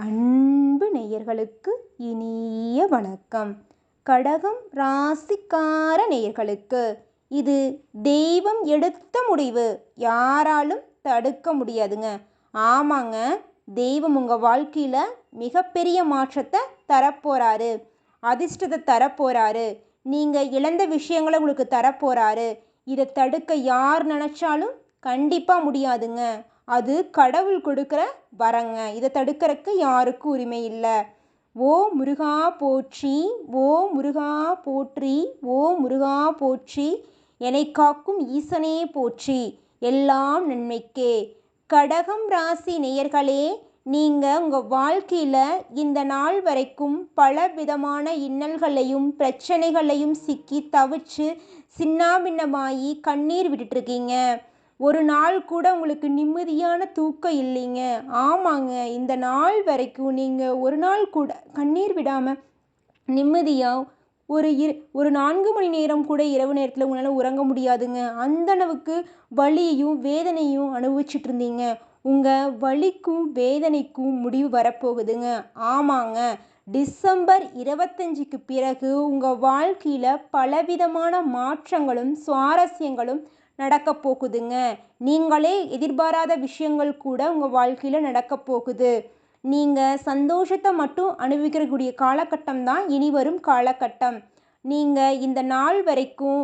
அன்பு நேயர்களுக்கு இனிய வணக்கம். கடகம் ராசிக்கார நேயர்களுக்கு இது தெய்வம் எடுத்த முடிவு, யாராலும் தடுக்க முடியாதுங்க. ஆமாங்க, தெய்வம் உங்கள் வாழ்க்கையில் மிகப்பெரிய மாற்றத்தை தரப்போகிறாரு, அதிர்ஷ்டத்தை தரப்போகிறாரு, நீங்கள் இழந்த விஷயங்களை உங்களுக்கு தரப்போகிறாரு. இதை தடுக்க யார் நினச்சாலும் கண்டிப்பாக முடியாதுங்க. அது கடவுள் கொடுக்குற வரங்க. இதை தடுக்கிறதுக்கு யாருக்கும் உரிமை இல்லை. ஓ முருகா போற்றி, ஓ முருகா போற்றி, ஓ முருகா போற்றி, என்னை காக்கும் ஈசனே போற்றி, எல்லாம் நன்மைக்கே. கடகம் ராசி நேயர்களே, நீங்கள் உங்கள் வாழ்க்கையில் இந்த நாள் வரைக்கும் பல விதமான இன்னல்களையும் பிரச்சனைகளையும் சிக்கி தவிச்சு சின்னாபின்னமாகி கண்ணீர் விட்டுட்ருக்கீங்க. ஒரு நாள் கூட உங்களுக்கு நிம்மதியான தூக்கம் இல்லைங்க. ஆமாங்க, இந்த நாள் வரைக்கும் நீங்கள் ஒரு நாள் கூட கண்ணீர் விடாமல் நிம்மதியாக ஒரு 4 மணி நேரம் கூட இரவு நேரத்தில் உங்களால் உறங்க முடியாதுங்க. அந்தளவுக்கு வலியையும் வேதனையும் அனுபவிச்சுட்டு இருந்தீங்க. உங்கள் வலிக்கும் வேதனைக்கும் முடிவு வரப்போகுதுங்க. ஆமாங்க, டிசம்பர் 25க்கு பிறகு உங்கள் வாழ்க்கையில் பலவிதமான மாற்றங்களும் சுவாரஸ்யங்களும் நடக்க போகுதுங்க. நீங்களே எதிர்பாராத விஷயங்கள் கூட உங்கள் வாழ்க்கையில் நடக்க போகுது. நீங்கள் சந்தோஷத்தை மட்டும் அனுபவிக்கக்கூடிய காலகட்டம் தான் இனி வரும் காலகட்டம். நீங்கள் இந்த நாள் வரைக்கும்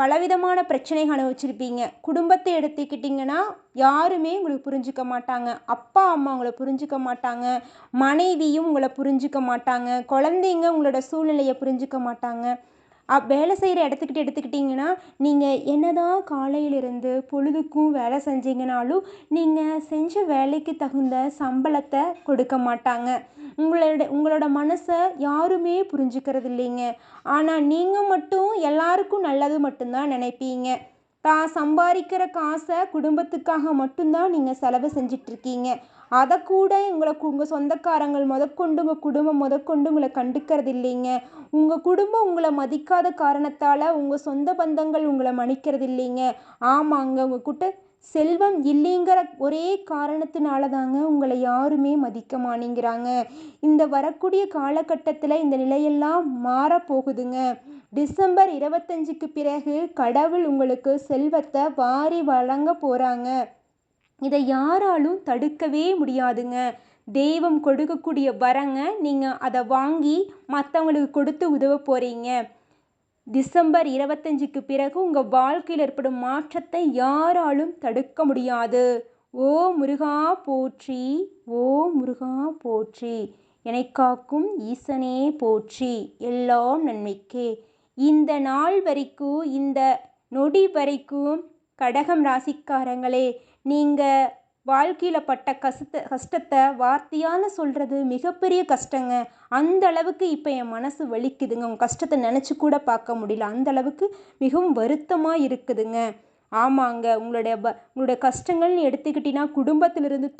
பலவிதமான பிரச்சனைகள் அனுபவிச்சிருப்பீங்க. குடும்பத்தை எடுத்துக்கிட்டிங்கன்னா யாருமே உங்களுக்கு புரிஞ்சிக்க மாட்டாங்க. அப்பா அம்மா உங்களை புரிஞ்சிக்க மாட்டாங்க, மனைவியும் உங்களை புரிஞ்சிக்க மாட்டாங்க, குழந்தைங்க உங்களோட சூழ்நிலையை புரிஞ்சிக்க மாட்டாங்க. வேலை செய்கிற எடுத்துக்கிட்டிங்கன்னா நீங்கள் என்னதான் காலையிலிருந்து பொழுதுக்கும் வேலை செஞ்சீங்கனாலும் நீங்கள் செஞ்ச வேலைக்கு தகுந்த சம்பளத்தை கொடுக்க மாட்டாங்க. உங்களோட மனசை யாருமே புரிஞ்சுக்கிறது இல்லைங்க. ஆனால் நீங்கள் மட்டும் எல்லாருக்கும் நல்லது மட்டும்தான் நினைப்பீங்க. தான் சம்பாதிக்கிற காசை குடும்பத்துக்காக மட்டும்தான் நீங்கள் செலவு செஞ்சிட்ருக்கீங்க. அதை கூட உங்கள் சொந்தக்காரங்கள் முதற்கொண்டு உங்கள் குடும்பம் முதற்கொண்டு உங்களை கண்டுக்கிறது இல்லைங்க. உங்கள் குடும்பம் உங்களை மதிக்காத காரணத்தால் உங்கள் சொந்த பந்தங்கள் உங்களை மன்னிக்கிறது இல்லைங்க. ஆமாங்க, உங்கள் கிட்ட செல்வம் இல்லைங்கிற ஒரே காரணத்தினால தாங்க உங்களை யாருமே மதிக்க மாட்டேங்கிறாங்க. இந்த வரக்கூடிய காலகட்டத்தில் இந்த நிலையெல்லாம் மாறப்போகுதுங்க. டிசம்பர் 25க்கு பிறகு கடவுள் உங்களுக்கு செல்வத்தை வாரி வழங்க போகிறாங்க. இதை யாராலும் தடுக்கவே முடியாதுங்க. தெய்வம் கொடுக்கக்கூடிய வரங்க. நீங்கள் அதை வாங்கி மற்றவங்களுக்கு கொடுத்து உதவ போகிறீங்க. டிசம்பர் 25க்கு பிறகு உங்கள் வாழ்க்கையில் ஏற்படும் மாற்றத்தை யாராலும் தடுக்க முடியாது. ஓ முருகா போற்றி, ஓ முருகா போற்றி, என்னை காக்கும் ஈசனே போற்றி, எல்லாம் நன்மைக்கே. இந்த நாள் வரைக்கும், இந்த நொடி வரைக்கும் கடகம் ராசிக்காரங்களே, நீங்கள் வாழ்க்கையில் பட்ட கஷ்டத்தை வார்த்தையால் சொல்கிறது மிகப்பெரிய கஷ்டங்க. அந்த அளவுக்கு இப்போ என் மனசு வலிக்குதுங்க. உங்கள் கஷ்டத்தை நினச்சி கூட பார்க்க முடியல. அந்த அளவுக்கு மிகவும் வருத்தமாக இருக்குதுங்க. ஆமாங்க, உங்களுடைய கஷ்டங்கள்னு எடுத்துக்கிட்டிங்கன்னா குடும்பத்திலிருந்து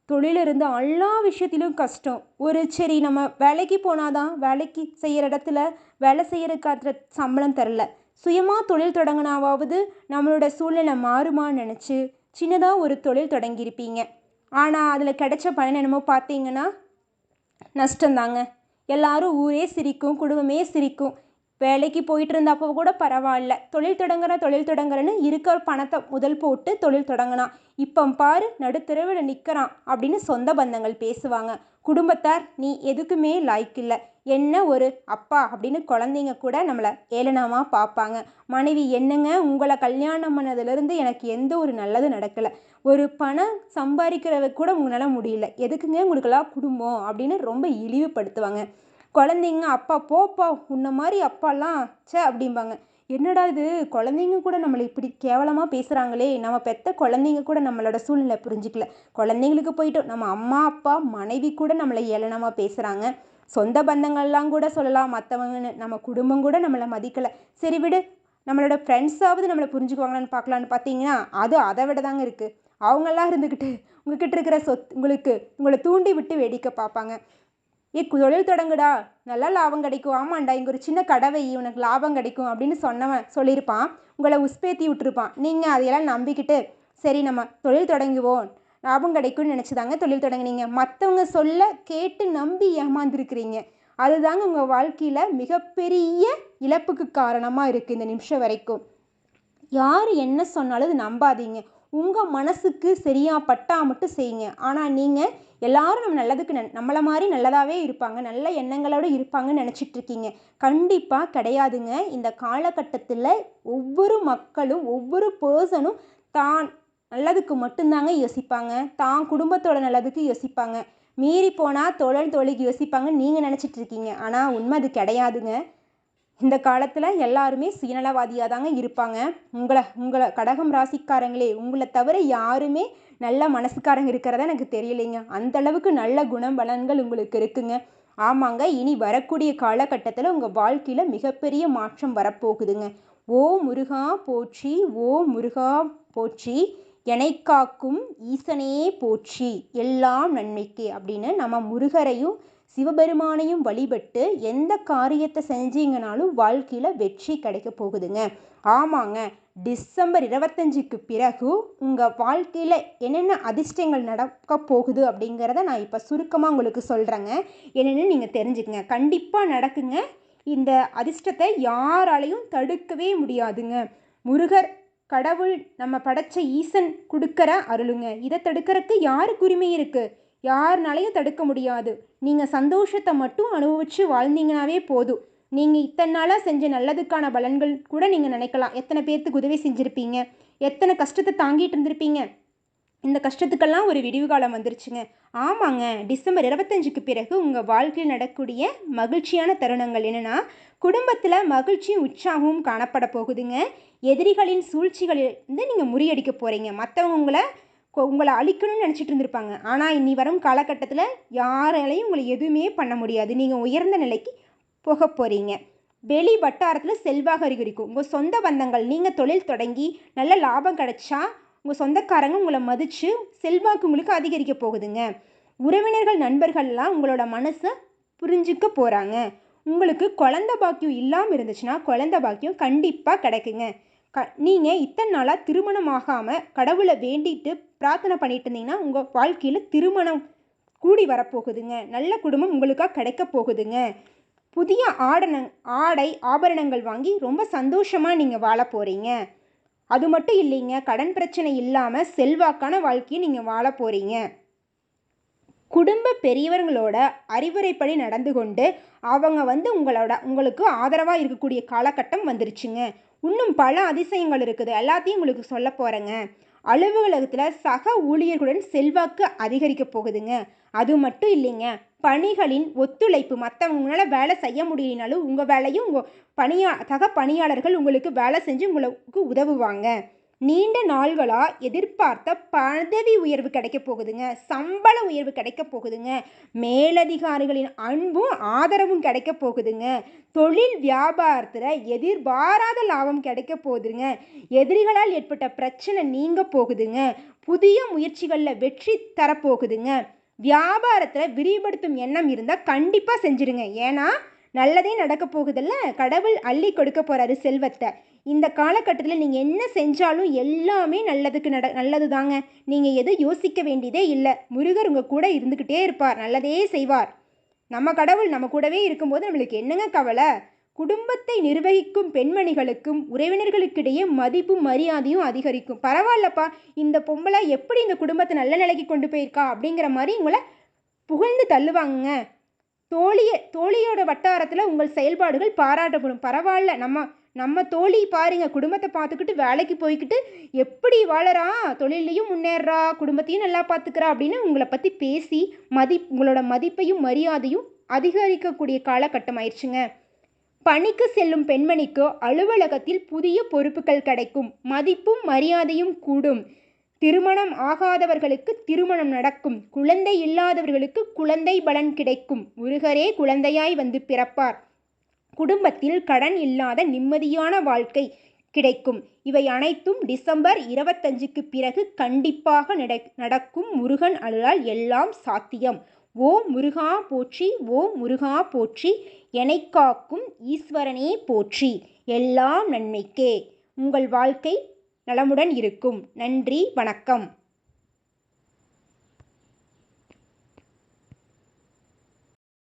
தொழிலிருந்து எல்லா விஷயத்திலும் கஷ்டம். சரி நம்ம வேலைக்கு போனாதான் வேலைக்கு செய்கிற இடத்துல வேலை செய்கிறதுக்காக சம்பளம் தரல, சுயமாக தொழில் தொடங்கினாவது நம்மளோட சூழ்நிலை மாறுமான்னு நினச்சி சின்னதாக ஒரு தொழில் தொடங்கியிருப்பீங்க. ஆனால் அதில் கிடைச்ச பலன் என்னமோ பார்த்தீங்கன்னா நஷ்டந்தாங்க. எல்லாரும் ஊரே சிரிக்கும், குடும்பமே சிரிக்கும். வேலைக்கு போயிட்டு இருந்தப்போ கூட பரவாயில்ல, தொழில் தொடங்குறேன்னு இருக்கிற பணத்தை முதல் போட்டு தொழில் தொடங்கினான், இப்போ பாரு நடுத்தரவில் நிற்கிறான் அப்படின்னு சொந்த பந்தங்கள் பேசுவாங்க. குடும்பத்தார் நீ எதுக்குமே லாய்க்கில்லை, என்ன ஒரு அப்பா அப்படின்னு குழந்தைங்க கூட நம்மளை ஏளனமாக பார்ப்பாங்க. மனைவி என்னங்க உங்களை கல்யாணம் பண்ணதுலேருந்து எனக்கு எந்த ஒரு நல்லதும் நடக்கலை, ஒரு பணம் சம்பாதிக்கிறத கூட உங்களால் முடியல, எதுக்குங்க உங்களுக்கெல்லாம் குடும்பம் அப்படின்னு ரொம்ப இழிவுபடுத்துவாங்க. குழந்தைங்க அப்பா போப்பா உன்ன மாதிரி அப்பாலாம் அப்படிம்பாங்க. என்னடா இது, குழந்தைங்க கூட நம்மளை இப்படி கேவலமாக பேசுகிறாங்களே, நம்ம பெற்ற குழந்தைங்க கூட நம்மளோட சூழ்நிலை புரிஞ்சிக்கல, குழந்தைங்களுக்கு போயிட்டோம் நம்ம அம்மா அப்பா மனைவி கூட நம்மளை ஏளனமாக பேசுகிறாங்க. சொந்த பந்தங்கள்லாம் கூட சொல்லலாம் மற்றவங்கன்னு, நம்ம குடும்பம் கூட நம்மளை மதிக்கலை. சரி விடு, நம்மளோட ஃப்ரெண்ட்ஸாவது நம்மளை புரிஞ்சுக்குவாங்களான்னு பார்க்கலான்னு பார்த்தீங்கன்னா அது அதை விட தாங்க இருக்குது. அவங்கெல்லாம் இருந்துக்கிட்டு உங்ககிட்ட இருக்கிற உங்களை தூண்டி விட்டு வேடிக்கை பார்ப்பாங்க. தொழில் தொடங்குடா, நல்லா லாபம் கிடைக்கும், ஆமாண்டா இங்கே ஒரு சின்ன கடை வை உனக்கு லாபம் கிடைக்கும் அப்படின்னு சொல்லியிருப்பான். உங்களை உஸ்பேத்தி விட்டுருப்பான். நீங்கள் அதையெல்லாம் நம்பிக்கிட்டு சரி நம்ம தொழில் தொடங்குவோம், லாபம் கிடைக்கும்னு நினச்சிதாங்க தொழில் தொடங்குனீங்க. மற்றவங்க சொல்ல கேட்டு நம்பி ஏமாந்துருக்கிறீங்க. அதுதாங்க உங்கள் வாழ்க்கையில் மிகப்பெரிய இழப்புக்கு காரணமாக இருக்குது இந்த நிமிஷம் வரைக்கும். யார் என்ன சொன்னாலும் அது நம்பாதீங்க. உங்கள் மனசுக்கு சரியாக பட்டா மட்டும் செய்யுங்க. ஆனால் நீங்கள் எல்லாரும் நம்ம நல்லதுக்கு நம்மளை மாதிரி நல்லதாகவே இருப்பாங்க, நல்ல எண்ணங்களோடு இருப்பாங்கன்னு நினச்சிட்ருக்கீங்க. கண்டிப்பாக கிடையாதுங்க. இந்த காலகட்டத்தில் ஒவ்வொரு மக்களும் ஒவ்வொரு பர்சனும் தான் நல்லதுக்கு மட்டும்தாங்க யோசிப்பாங்க. தான் குடும்பத்தோட நல்லதுக்கு யோசிப்பாங்க. மீறி போனால் தோழிக்கு யோசிப்பாங்கன்னு நீங்கள் நினச்சிட்ருக்கீங்க. ஆனால் உண்மை அது கிடையாதுங்க. இந்த காலத்தில் எல்லாருமே சுயநலவாதியாக தாங்க இருப்பாங்க. உங்களை கடகம் ராசிக்காரங்களே, உங்களை தவிர யாருமே நல்ல மனசுக்காரங்க இருக்கிறதா எனக்கு தெரியலைங்க. அந்தளவுக்கு நல்ல குணபலன்கள் உங்களுக்கு இருக்குங்க. ஆமாங்க, இனி வரக்கூடிய காலகட்டத்தில் உங்கள் வாழ்க்கையில் மிகப்பெரிய மாற்றம் வரப்போகுதுங்க. ஓ முருகா போற்றி, ஓ முருகா போற்றி, எனை காக்கும் ஈசனே போற்றி, எல்லாம் நன்மைக்கு அப்படின்னு நம்ம முருகரையும் சிவபெருமானையும் வழிபட்டு எந்த காரியத்தை செஞ்சீங்கனாலும் வாழ்க்கையில் வெற்றி கிடைக்க போகுதுங்க. ஆமாங்க, டிசம்பர் 25க்கு பிறகு உங்கள் வாழ்க்கையில் என்னென்ன அதிர்ஷ்டங்கள் நடக்க போகுது அப்படிங்கிறத நான் இப்போ சுருக்கமாக உங்களுக்கு சொல்கிறேங்க. என்னென்னு நீங்கள் தெரிஞ்சுக்கங்க. கண்டிப்பாக நடக்குங்க. இந்த அதிர்ஷ்டத்தை யாராலையும் தடுக்கவே முடியாதுங்க. முருகர் கடவுள், நம்ம படைச்ச ஈசன் கொடுக்குற அருளுங்க. இதை தடுக்கிறதுக்கு யாருக்கு உரிமை இருக்குது? யாருனாலையும் தடுக்க முடியாது. நீங்கள் சந்தோஷத்தை மட்டும் அனுபவித்து வாழ்ந்தீங்கன்னாவே போதும். நீங்கள் இத்தனை நாளாக செஞ்ச நல்லதுக்கான பலன்கள் கூட நீங்கள் நினைக்கலாம். எத்தனை பேர்த்துக்கு உதவி செஞ்சுருப்பீங்க, எத்தனை கஷ்டத்தை தாங்கிட்டு இருந்திருப்பீங்க. இந்த கஷ்டத்துக்கெல்லாம் ஒரு விடிவு காலம் வந்துருச்சுங்க. ஆமாங்க, டிசம்பர் 25க்கு பிறகு உங்கள் வாழ்க்கையில் நடக்கக்கூடிய மகிழ்ச்சியான தருணங்கள் என்னென்னா, குடும்பத்தில் மகிழ்ச்சியும் உற்சாகமும் காணப்பட போகுதுங்க. எதிரிகளின் சூழ்ச்சிகளிலிருந்து நீங்கள் முறியடிக்க போகிறீங்க. மற்றவங்க உங்களை அழிக்கணும்னு நினச்சிட்டு இருந்திருப்பாங்க. ஆனால் இனி வரும் காலகட்டத்தில் யாராலையும் உங்களை எதுவுமே பண்ண முடியாது. நீங்கள் உயர்ந்த நிலைக்கு போக போகிறீங்க. வெளி வட்டாரத்தில் செல்வாக அதிகரிக்கும். உங்கள் சொந்த பந்தங்கள், நீங்கள் தொழில் தொடங்கி நல்ல லாபம் கிடைச்சா உங்கள் சொந்தக்காரங்க உங்களை மதித்து செல்வாக்கு உங்களுக்கு அதிகரிக்க போகுதுங்க. உறவினர்கள் நண்பர்கள்லாம் உங்களோட மனசை புரிஞ்சுக்க போகிறாங்க. உங்களுக்கு குழந்த பாக்கியம் இல்லாமல் இருந்துச்சுன்னா குழந்த பாக்கியம் கண்டிப்பாக கிடைக்குங்க. நீங்கள் இத்தனை நாளாக திருமணம் ஆகாமல் கடவுளை வேண்டிட்டு பிரார்த்தனை பண்ணிட்டு இருந்தீங்கன்னா உங்கள் வாழ்க்கையில் திருமணம் கூடி வரப்போகுதுங்க. நல்ல குடும்பம் உங்களுக்காக கிடைக்க போகுதுங்க. புதிய ஆடை ஆபரணங்கள் வாங்கி ரொம்ப சந்தோஷமாக நீங்கள் வாழ போகிறீங்க. அது மட்டும் இல்லைங்க, கடன் பிரச்சனை இல்லாமல் செல்வாக்கான வாழ்க்கையை நீங்கள் வாழ போகிறீங்க. குடும்ப பெரியவர்களோட அறிவுரைப்படி நடந்து கொண்டு அவங்க உங்களுக்கு ஆதரவாக இருக்கக்கூடிய காலகட்டம் வந்துருச்சுங்க. இன்னும் பல அதிசயங்கள் இருக்குது, எல்லாத்தையும் உங்களுக்கு சொல்ல போகிறேங்க. அலுவலகத்தில் சக ஊழியர்களுடன் செல்வாக்கு அதிகரிக்க போகுதுங்க. அது மட்டும் இல்லைங்க, பணிகளின் ஒத்துழைப்பு, மற்றவங்களால வேலை செய்ய முடியலனாலும் உங்கள் வேலையும் உங்கள் சக பணியாளர்கள் உங்களுக்கு வேலை செஞ்சு உங்களுக்கு உதவுவாங்க. நீண்ட நாள்களாக எதிர்பார்த்த பதவி உயர்வு கிடைக்க போகுதுங்க. சம்பள உயர்வு கிடைக்க போகுதுங்க. மேலதிகாரிகளின் அன்பும் ஆதரவும் கிடைக்க போகுதுங்க. தொழில் வியாபாரத்தில் எதிர்பாராத லாபம் கிடைக்க போகுதுங்க. எதிரிகளால் ஏற்பட்ட பிரச்சனை நீங்க போகுதுங்க. புதிய முயற்சிகளில் வெற்றி தரப்போகுதுங்க. வியாபாரத்தில் விரிவுபடுத்தும் எண்ணம் இருந்தால் கண்டிப்பாக செஞ்சுருங்க. ஏன்னா நல்லதே நடக்க போகுதில்ல, கடவுள் அள்ளி கொடுக்க போகிறாரு செல்வத்தை. இந்த காலகட்டத்தில் நீங்கள் என்ன செஞ்சாலும் எல்லாமே நல்லது தாங்க. நீங்கள் எதுவும் யோசிக்க வேண்டியதே இல்லை. முருகர் உங்கள் கூட இருந்துக்கிட்டே இருப்பார், நல்லதே செய்வார். நம்ம கடவுள் நம்ம கூடவே இருக்கும்போது நம்மளுக்கு என்னங்க கவலை? குடும்பத்தை நிர்வகிக்கும் பெண்மணிகளுக்கும் உறவினர்களுக்கிடையே மதிப்பும் மரியாதையும் அதிகரிக்கும். பரவாயில்லப்பா, இந்த பொம்பளை எப்படி இந்த குடும்பத்தை நல்ல நிலைக்கு கொண்டு போயிருக்கா அப்படிங்கிற மாதிரி உங்களை புகழ்ந்து தள்ளுவாங்க. தோழியோட வட்டாரத்தில் உங்கள் செயல்பாடுகள் பாராட்டப்படும். பரவாயில்ல, நம்ம தோழி பாருங்க, குடும்பத்தை பார்த்துக்கிட்டு வேலைக்கு போய்கிட்டு எப்படி வாழறா, தொழிலையும் முன்னேறா, குடும்பத்தையும் நல்லா பார்த்துக்கிறா அப்படின்னு உங்களை பற்றி பேசி உங்களோட மதிப்பையும் மரியாதையும் அதிகரிக்கக்கூடிய காலகட்டம் ஆயிடுச்சுங்க. பணிக்கு செல்லும் பெண்மணிக்கு அலுவலகத்தில் புதிய பொறுப்புகள் கிடைக்கும். மதிப்பும் மரியாதையும் கூடும். திருமணம் ஆகாதவர்களுக்கு திருமணம் நடக்கும். குழந்தை இல்லாதவர்களுக்கு குழந்தை பலன் கிடைக்கும். முருகரே குழந்தையாய் வந்து பிறப்பார். குடும்பத்தில் கடன் இல்லாத நிம்மதியான வாழ்க்கை கிடைக்கும். இவை அனைத்தும் டிசம்பர் 25க்கு பிறகு கண்டிப்பாக நடக்கும். முருகன் அருளால் எல்லாம் சாத்தியம். ஓம் முருகா போற்றி, ஓம் முருகா போற்றி, எனை காக்கும் ஈஸ்வரனே போற்றி, எல்லாம் நன்மைக்கே. உங்கள் வாழ்க்கை நலமுடன் இருக்கும். நன்றி, வணக்கம்.